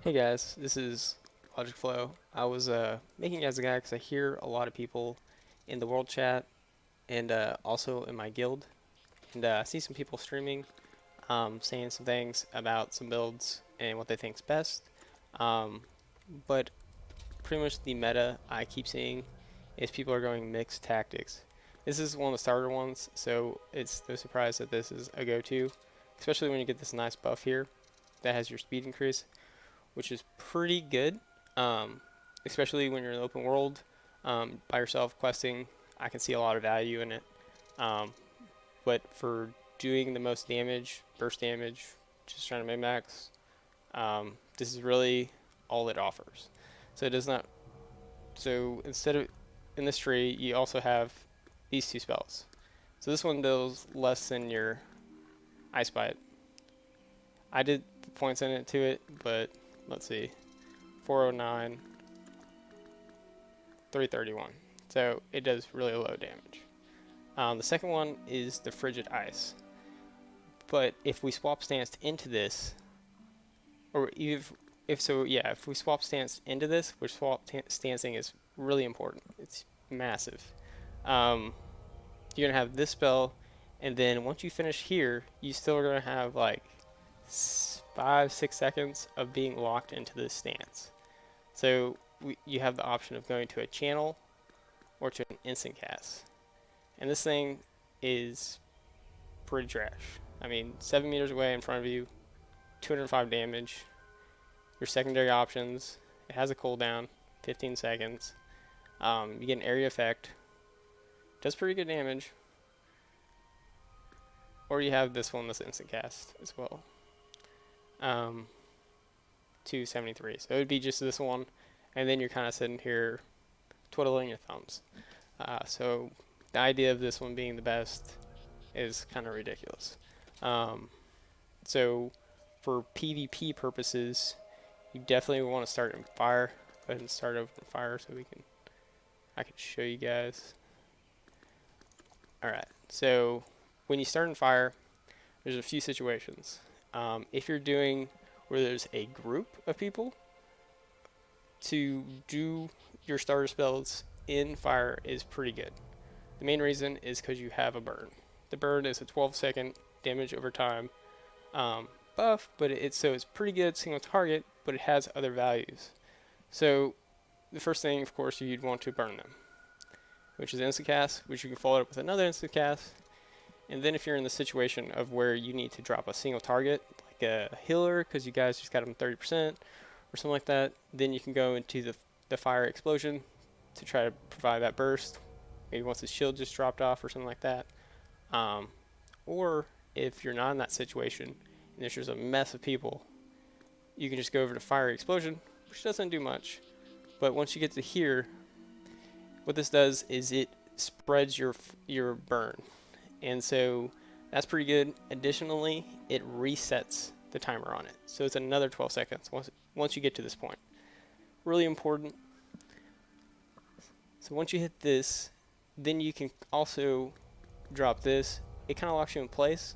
Hey guys, this is LogicFlow. I was making you guys a guide because I hear a lot of people in the world chat and also in my guild, and I see some people streaming, saying some things about some builds and what they think's best. Um, but pretty much the meta I keep seeing is people are going mixed tactics. This is one of the starter ones, so it's no surprise that this is a go-to, especially when you get this nice buff here that has your speed increase, which is pretty good, um, especially when you're in the open world by yourself questing. I can see a lot of value in it. Um, but for doing the most damage, burst damage, just trying to min-max, this is really all it offers. So it does not. So instead of in this tree, you also have these two spells. So this one does less than your Ice Bite. I did points in it to it, but let's see, 409, 331. So it does really low damage. The second one is the Frigid Ice. But if we swap stance into this, or if so, yeah, if we swap stance into this, which stancing is really important. It's massive. You're gonna have this spell, and then once you finish here, you still are gonna have like 5-6 seconds of being locked into this stance. So you have the option of going to a channel or to an instant cast. And this thing is pretty trash. I mean, 7 meters away in front of you, 205 damage. Your secondary options, it has a cooldown, 15 seconds. You get an area effect, does pretty good damage. Or you have this one that's instant cast as well. 273. So it would be just this one, and then you're kind of sitting here twiddling your thumbs. So the idea of this one being the best is kind of ridiculous. So for PvP purposes, you definitely want to start in fire. Go ahead and start over in fire so I can show you guys. Alright, so when you start in fire, there's a few situations. If you're doing where there's a group of people, to do your starter spells in fire is pretty good. The main reason is because you have a burn. The burn is a 12-second damage over time buff, but it's pretty good single target, but it has other values. So the first thing, of course, you'd want to burn them, which is instant cast, which you can follow up with another instant cast. And then if you're in the situation of where you need to drop a single target, like a healer, because you guys just got them 30% or something like that, then you can go into the fire explosion to try to provide that burst. Maybe once his shield just dropped off or something like that. Or if you're not in that situation and there's just a mess of people, you can just go over to fire explosion, which doesn't do much. But once you get to here, what this does is it spreads your burn. And so that's pretty good. Additionally, it resets the timer on it. So it's another 12 seconds once you get to this point. Really important. So once you hit this, then you can also drop this. It kind of locks you in place.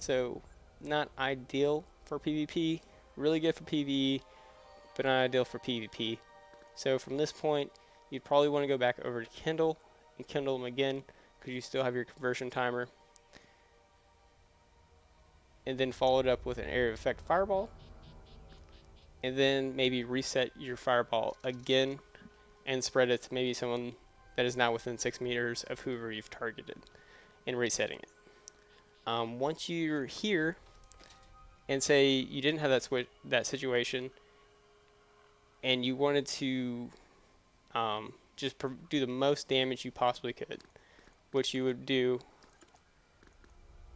So not ideal for PvP, really good for PvE, but not ideal for PvP. So from this point, you'd probably want to go back over to Kindle and Kindle them again, because you still have your conversion timer. And then follow it up with an area of effect fireball. And then maybe reset your fireball again and spread it to maybe someone that is now within 6 meters of whoever you've targeted, and resetting it. Once you're here, and say you didn't have that situation, and you wanted to just do the most damage you possibly could, what you would do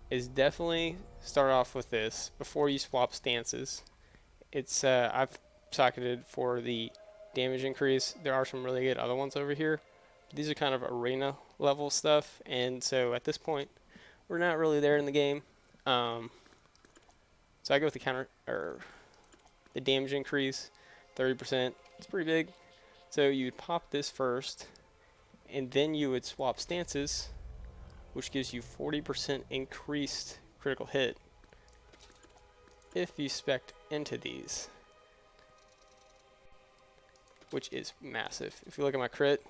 is definitely start off with this before you swap stances. It's I've socketed for the damage increase. There are some really good other ones over here. These are kind of arena level stuff, and so at this point, we're not really there in the game. So I go with the damage increase, 30%. It's pretty big. So you'd pop this first, and then you would swap stances, which gives you 40% increased critical hit. if you spec into these, which is massive. If you look at my crit,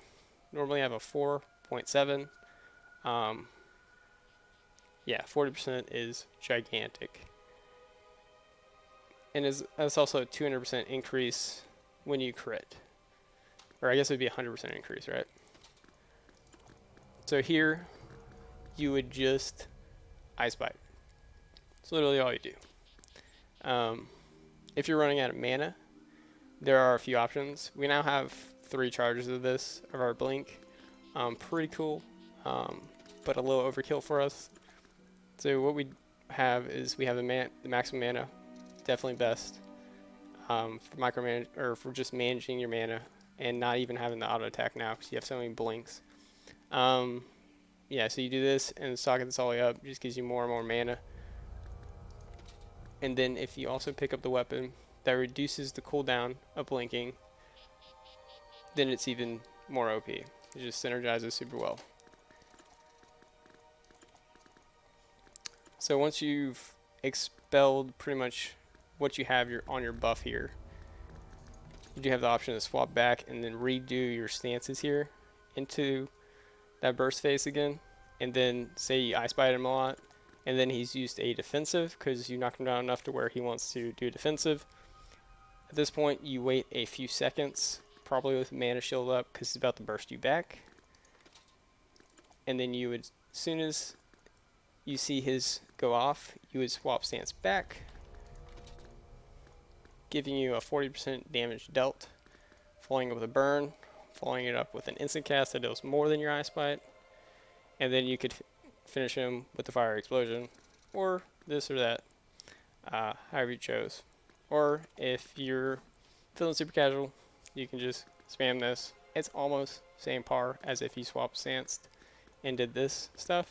normally I have a 4.7. Yeah, 40% is gigantic. And that's also a 200% increase when you crit. Or I guess it would be a 100% increase, right? So here, you would just Ice Bite. It's literally all you do. If you're running out of mana, there are a few options. We now have 3 charges of this, of our Blink. Pretty cool, but a little overkill for us. So what we have is we have the maximum mana, definitely best for micromanage, or for just managing your mana and not even having the auto attack now because you have so many blinks. Yeah, so you do this and socket this all the way up, just gives you more and more mana. And then if you also pick up the weapon that reduces the cooldown of blinking, then it's even more OP. It just synergizes super well. So once you've expelled pretty much what you have on your buff here, you do have the option to swap back and then redo your stances here into that burst phase again. And then say you Ice Bite him a lot, and then he's used a defensive because you knocked him down enough to where he wants to do defensive. At this point, you wait a few seconds, probably with mana shield up because he's about to burst you back. And then you would, as soon as you see his go off, you would swap stance back, giving you a 40% damage dealt, following it with a burn, following it up with an instant cast that deals more than your Ice Bite, and then you could finish him with the Fire Explosion, or this or that, however you chose. Or if you're feeling super casual, you can just spam this. It's almost same par as if you swapped stance and did this stuff.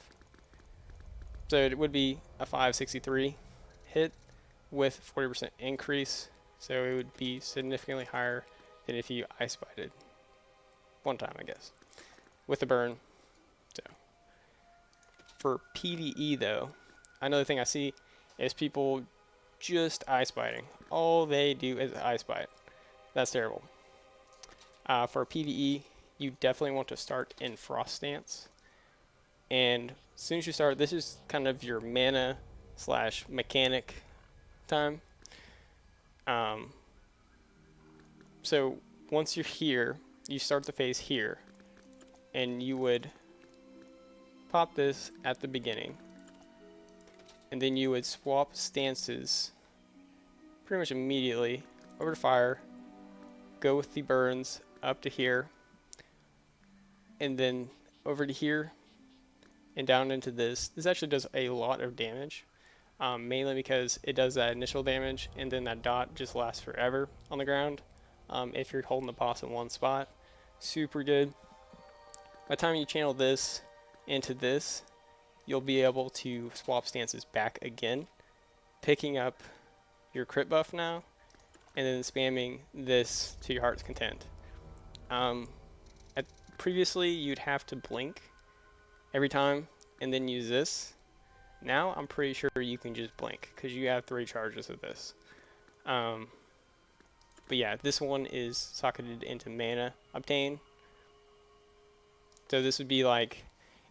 So it would be a 563 hit with 40% increase, so it would be significantly higher than if you Ice Bited one time, I guess, with the burn. So for PvE though, another thing I see is people just Ice Biting. All they do is Ice Bite. That's terrible. For PvE, you definitely want to start in Frost stance. And as soon as you start, this is kind of your mana / mechanic time. So once you're here, you start the phase here, and you would pop this at the beginning, and then you would swap stances pretty much immediately over to fire, go with the burns up to here, and then over to here and down into this. This actually does a lot of damage, mainly because it does that initial damage and then that dot just lasts forever on the ground. If you're holding the boss in one spot, super good. By the time you channel this into this, you'll be able to swap stances back again, picking up your crit buff now, and then spamming this to your heart's content. Previously, you'd have to blink every time and then use this. Now, I'm pretty sure you can just blink because you have 3 charges of this. But yeah, this one is socketed into mana obtain. So this would be like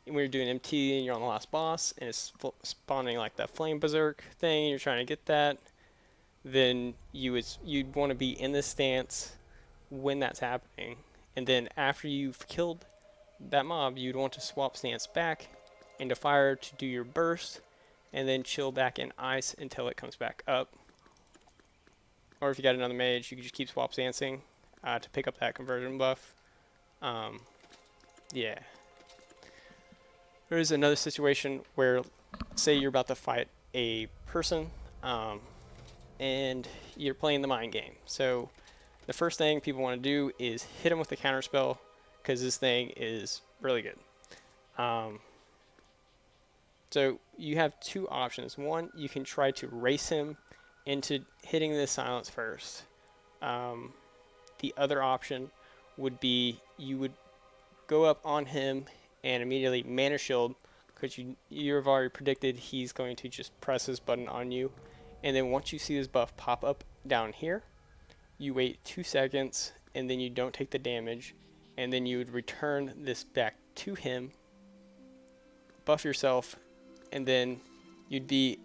when you're doing MT and you're on the last boss and it's spawning like that flame berserk thing and you're trying to get that, then you'd want to be in this stance when that's happening. And then after you've killed that mob, you'd want to swap stance back into fire to do your burst and then chill back in ice until it comes back up. Or if you got another mage, you can just keep swap stancing to pick up that conversion buff. Yeah. There's another situation where, say you're about to fight a person, and you're playing the mind game. So the first thing people want to do is hit him with the counter spell, because this thing is really good. So you have 2 options. One, you can try to race him into hitting the silence first. The other option would be you would go up on him and immediately mana shield, because you've already predicted he's going to just press his button on you And then once you see this buff pop up down here, you wait 2 seconds, and then you don't take the damage, and then you would return this back to him, buff yourself, and then you'd be,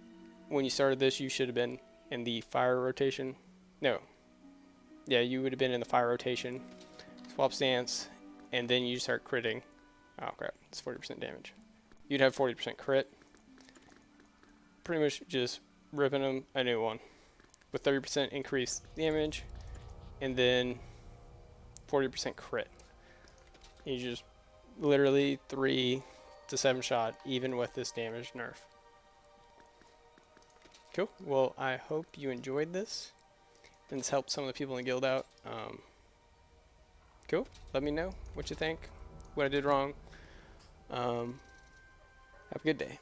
when you started this, you should have been in the fire rotation. No. Yeah, you would have been in the fire rotation, swap stance, and then you start critting. Oh crap, it's 40% damage. You'd have 40% crit. Pretty much just ripping them a new one with 30% increased damage, and then 40% crit. You just literally 3 to 7 shot even with this damage nerf. Cool. Well, I hope you enjoyed this and it's helped some of the people in the guild out. Cool. Let me know what you think, what I did wrong. Have a good day.